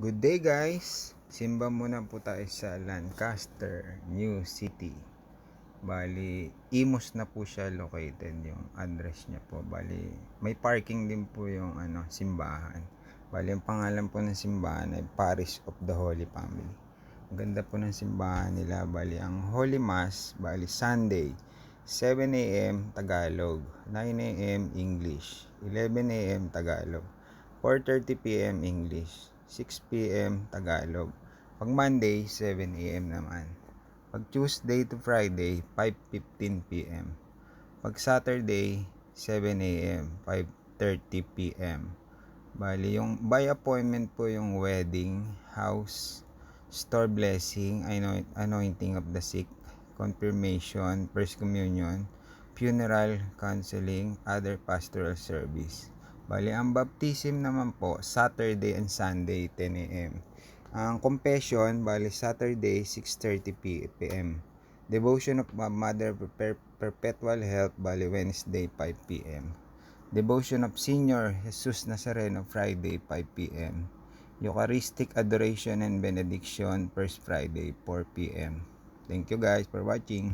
Good day guys! Simba muna po tayo sa Lancaster, New City. Bali, Imus na po siya located yung address niya po. Bali, may parking din po yung simbahan. Bali, ang pangalan po ng simbahan ay Parish of the Holy Family. Ang ganda po ng simbahan nila. Bali, ang Holy Mass, bali Sunday, 7 a.m. Tagalog, 9 a.m. English, 11 a.m. Tagalog, 4:30 p.m. English, 6 p.m. Tagalog. Pag Monday, 7 a.m. naman. Pag Tuesday to Friday, 5:15 p.m. Pag Saturday, 7 a.m. 5:30 p.m. Bali, yung by appointment po yung wedding, house, store blessing, anointing of the sick, confirmation, first communion, funeral, counseling, other pastoral service. Bali, ang baptism naman po, Saturday and Sunday, 10 a.m. Ang confession, bali Saturday, 6:30 p.m. Devotion of Mother Perpetual Help, bali Wednesday, 5 p.m. Devotion of Senior Jesus Nazareno, Friday, 5 p.m. Eucharistic Adoration and Benediction, first Friday, 4 p.m. Thank you guys for watching.